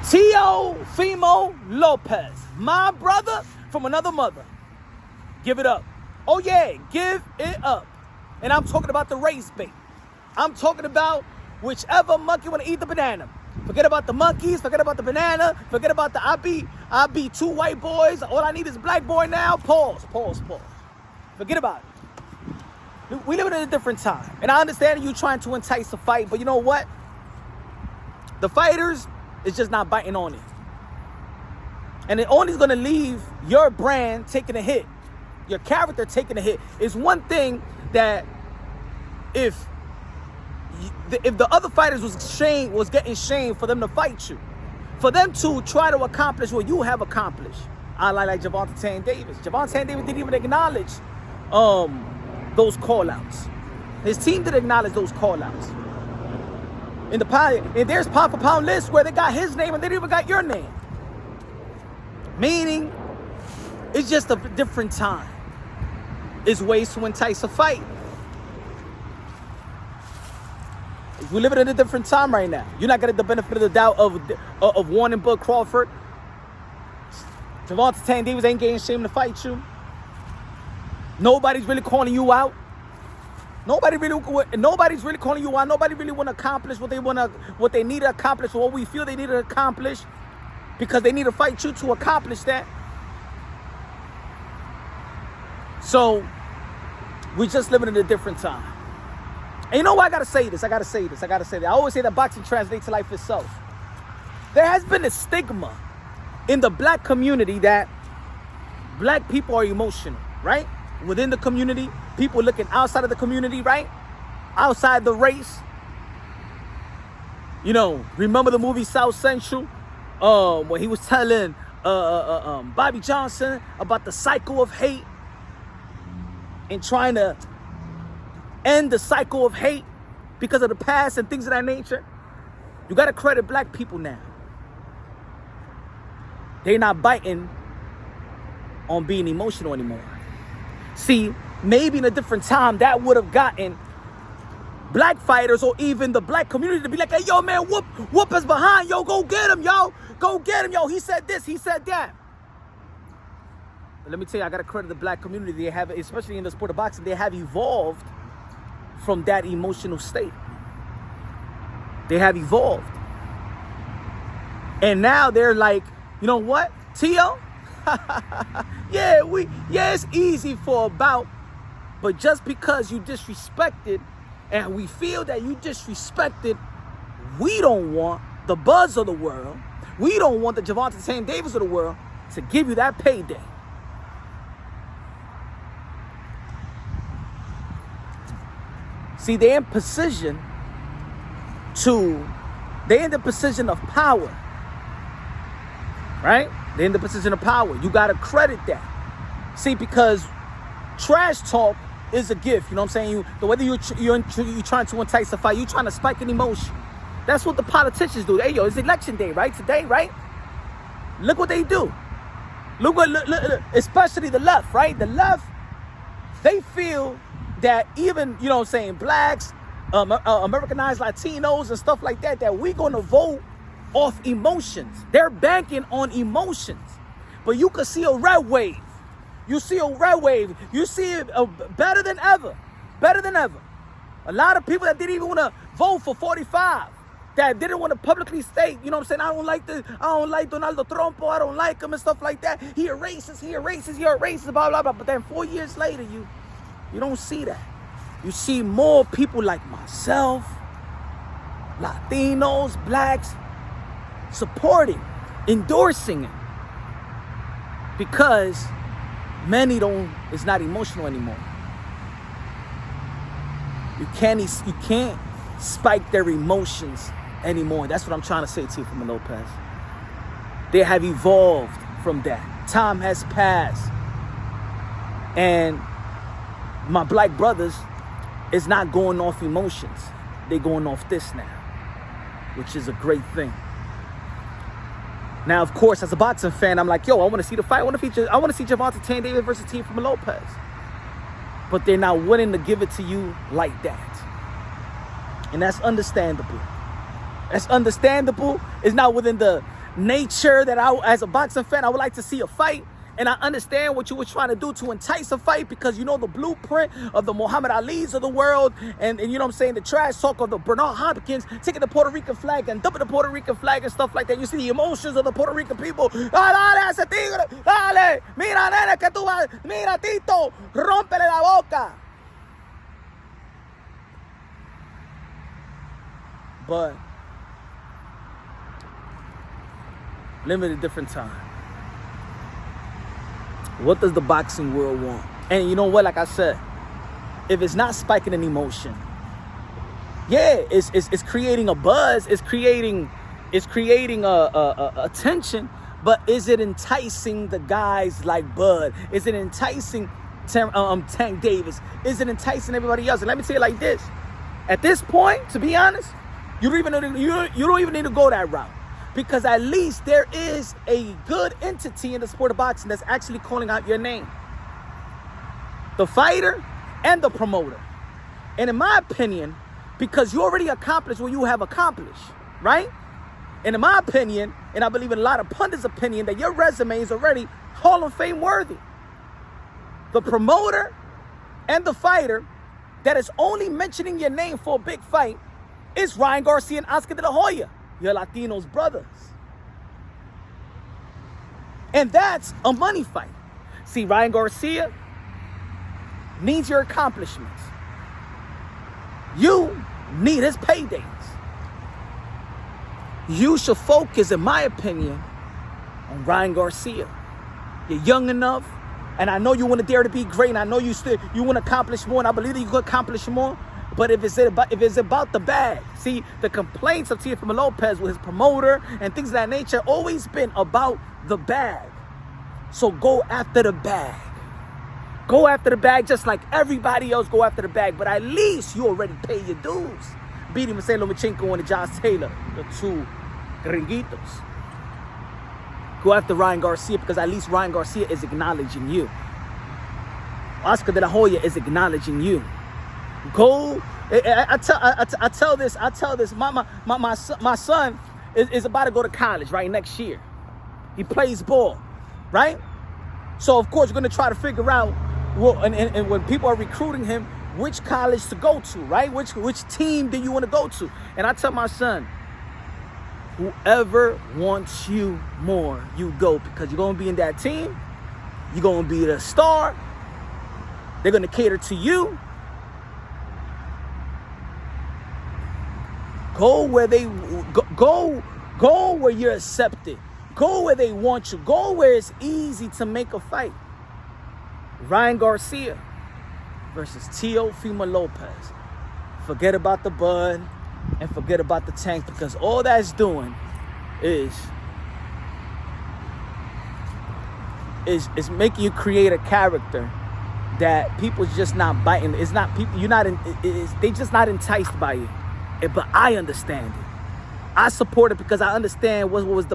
Teofimo Lopez, my brother from another mother. Give it up. Oh yeah, give it up. And I'm talking about the race bait. I'm talking about whichever monkey want to eat the banana. Forget about the monkeys, forget about the banana, forget about the I be two white boys, all I need is a black boy now. Pause. Forget about it. We live in a different time. And I understand you trying to entice a fight, but you know what? The fighters is just not biting on it. And it only is going to leave your brand taking a hit. Your character taking a hit. It's one thing that if the other fighters was getting shamed for them to fight you, for them to try to accomplish what you have accomplished. I like Gervonta Davis. Gervonta Davis didn't even acknowledge those call-outs. His team didn't acknowledge those call-outs. And there's pound for pound lists where they got his name and they didn't even got your name. Meaning, it's just a different time. It's ways to entice a fight. We live in a different time right now. You're not getting the benefit of the doubt of warning Bud Crawford. Gervonta Davis ain't getting shamed to fight you. Nobody's really calling you out. Nobody's really calling you out. Nobody really want to accomplish what they need to accomplish, or what we feel they need to accomplish, because they need to fight you to accomplish that. So we just living in a different time. And you know what? I gotta say this. I always say that boxing translates to life itself. There has been a stigma in the black community that black people are emotional, right? Within the community, people looking outside of the community, right? Outside the race. You know, remember the movie South Central? Where he was telling Bobby Johnson about the cycle of hate and trying to end the cycle of hate because of the past and things of that nature. You got to credit black people now. They're not biting on being emotional anymore. See, maybe in a different time that would have gotten black fighters or even the black community to be like, hey, yo, man, whoop us behind. Yo, go get him, yo. Go get him, yo. He said this, he said that. But let me tell you, I got to credit the black community. They have, especially in the sport of boxing, they have evolved from that emotional state. They have evolved. And now they're like, you know what, Tio? yeah, it's easy for a bout, but just because you disrespected and we feel that you disrespected, we don't want the Buzz of the world, we don't want the Gervonta Davis of the world to give you that payday. See, they're in the position of power, right? They're in the position of power. You got to credit that. See, because trash talk is a gift. You know what I'm saying? Whether you're trying to entice a fight, you're trying to spike an emotion. That's what the politicians do. Hey, yo, it's election day, right? Today, right? Look what they do. Look, especially the left, right? The left, they feel that even, you know what I'm saying, blacks, Americanized Latinos and stuff like that, that we're going to vote off emotions. They're banking on emotions. But you could see a red wave. You see a red wave. You see it better than ever. Better than ever. A lot of people that didn't even want to vote for 45, that didn't want to publicly state, you know what I'm saying, I don't like Donaldo Trump, I don't like him and stuff like that. He a racist, blah, blah, blah. But then 4 years later, you don't see that. You see more people like myself, Latinos, blacks, supporting, endorsing it. Because many it's not emotional anymore. You can't spike their emotions anymore. That's what I'm trying to say to you, Teofimo Lopez. They have evolved from that. Time has passed. And my black brothers is not going off emotions. They're going off this now, which is a great thing. Now, of course, as a boxing fan, I'm like, yo, I want to see the fight. I want to see Gervonta Davis versus Teofimo Lopez. But they're not willing to give it to you like that. And that's understandable. That's understandable. It's not within the nature that as a boxing fan, I would like to see a fight. And I understand what you were trying to do to entice a fight because you know the blueprint of the Muhammad Ali's of the world and you know what I'm saying, the trash talk of the Bernard Hopkins taking the Puerto Rican flag and dumping the Puerto Rican flag and stuff like that. You see the emotions of the Puerto Rican people. Dale, ese tigre, dale, mira, nene, que tú vas, mira, Tito, rómpele la boca. But limited different time. What does the boxing world want? And you know what? Like I said, if it's not spiking an emotion, yeah, it's creating a buzz. It's creating a tension. But is it enticing the guys like Bud? Is it enticing Tank Davis? Is it enticing everybody else? And let me tell you like this: at this point, to be honest, you don't even need to go that route. Because at least there is a good entity in the sport of boxing that's actually calling out your name. The fighter and the promoter. And in my opinion, because you already accomplished what you have accomplished, right? And in my opinion, and I believe in a lot of pundits' opinion, that your resume is already Hall of Fame worthy. The promoter and the fighter that is only mentioning your name for a big fight is Ryan Garcia and Oscar De La Hoya. Your Latinos brothers. And that's a money fight. See, Ryan Garcia needs your accomplishments. You need his paydays. You should focus, in my opinion, on Ryan Garcia. You're young enough, and I know you want to dare to be great, and I know you want to accomplish more, and I believe that you could accomplish more. But if it's about the bag, see, the complaints of Teofimo Lopez with his promoter and things of that nature always been about the bag. So go after the bag. Go after the bag just like everybody else go after the bag. But at least you already pay your dues. Beating Marcelo Lomachenko and Josh Taylor, the two gringuitos. Go after Ryan Garcia because at least Ryan Garcia is acknowledging you. Oscar De La Hoya is acknowledging you. Go. I tell this. My son is about to go to college right next year. He plays ball, right? So of course you're gonna try to figure out and when people are recruiting him, which college to go to, right? Which team do you want to go to? And I tell my son, whoever wants you more, you go, because you're gonna be in that team. You're gonna be the star. They're gonna cater to you. Go where they go where you're accepted. Go where they want you. Go where it's easy to make a fight. Ryan Garcia versus Teofimo Lopez. Forget about the Bud and forget about the Tank, because all that's doing is making you create a character that people's just not biting. It's not people. They just not enticed by it. But I understand it. I support it because I understand what was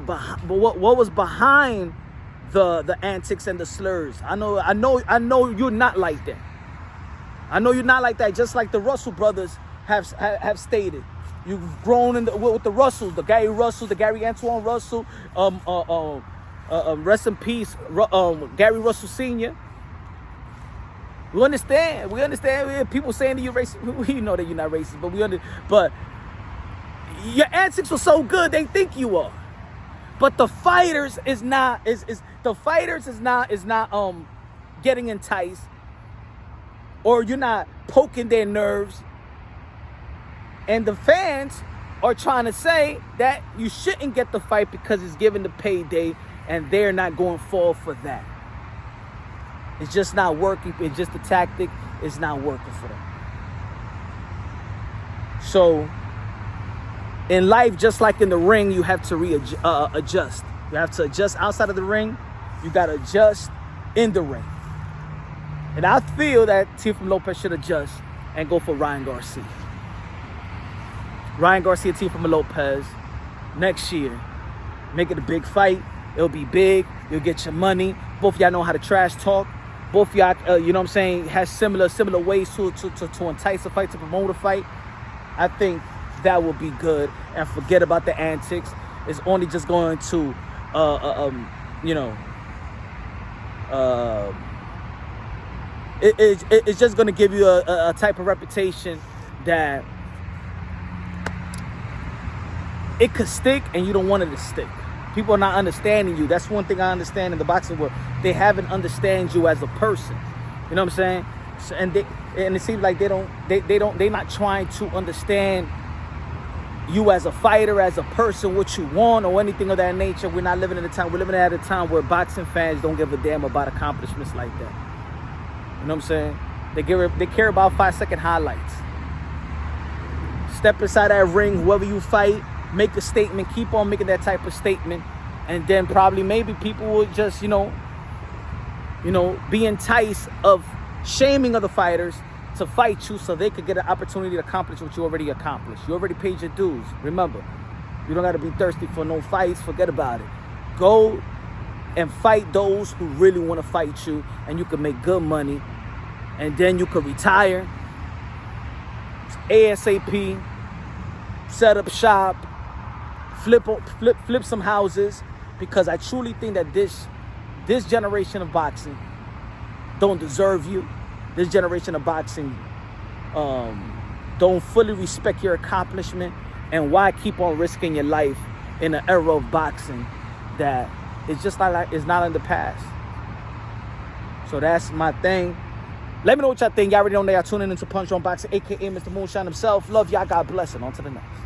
behind the antics and the slurs. I know you're not like that. I know you're not like that. Just like the Russell brothers have stated, you've grown with the Russells, the Gary Russell, the Gary Antoine Russell. Rest in peace, Gary Russell Sr. We understand. We have people saying that you're racist. We know that you're not racist, but your antics were so good they think you are. But the fighters is not getting enticed, or you're not poking their nerves. And the fans are trying to say that you shouldn't get the fight because it's given the payday, and they're not going fall for that. It's just not working. It's just a tactic. It's not working for them. So, in life, just like in the ring, you have to adjust. You have to adjust outside of the ring. You got to adjust in the ring. And I feel that Teofimo Lopez should adjust and go for Ryan Garcia. Ryan Garcia, Teofimo Lopez, next year. Make it a big fight. It'll be big. You'll get your money. Both of y'all know how to trash talk. Both of y'all, you know what I'm saying, has similar ways to entice a fight, to promote a fight. I think that will be good. And forget about the antics. is only just going to, you know, it's just going to give you a type of reputation that it could stick, and you don't want it to stick. People are not understanding you. That's one thing I understand in the boxing world. They haven't understand you as a person. You know what I'm saying? So, and it seems like they're not trying to understand you as a fighter, as a person, what you want, or anything of that nature. We're not living in a time. We're living at a time where boxing fans don't give a damn about accomplishments like that. You know what I'm saying? They care about 5-second highlights. Step inside that ring, whoever you fight, make a statement, keep on making that type of statement, and then probably maybe people will just, you know, be enticed of shaming other fighters to fight you so they could get an opportunity to accomplish what you already accomplished. You already paid your dues. Remember, you don't got to be thirsty for no fights. Forget about it. Go and fight those who really want to fight you, and you can make good money, and then you can retire ASAP, set up shop, flip some houses, because I truly think that this generation of boxing don't deserve you. This generation of boxing don't fully respect your accomplishment, and why keep on risking your life in an era of boxing that it's just like it's not in the past. So that's my thing. Let me know what y'all think. Y'all already know y'all tuning into Punch on Boxing, aka Mr. Moonshine himself. Love y'all. God bless, and on to the next.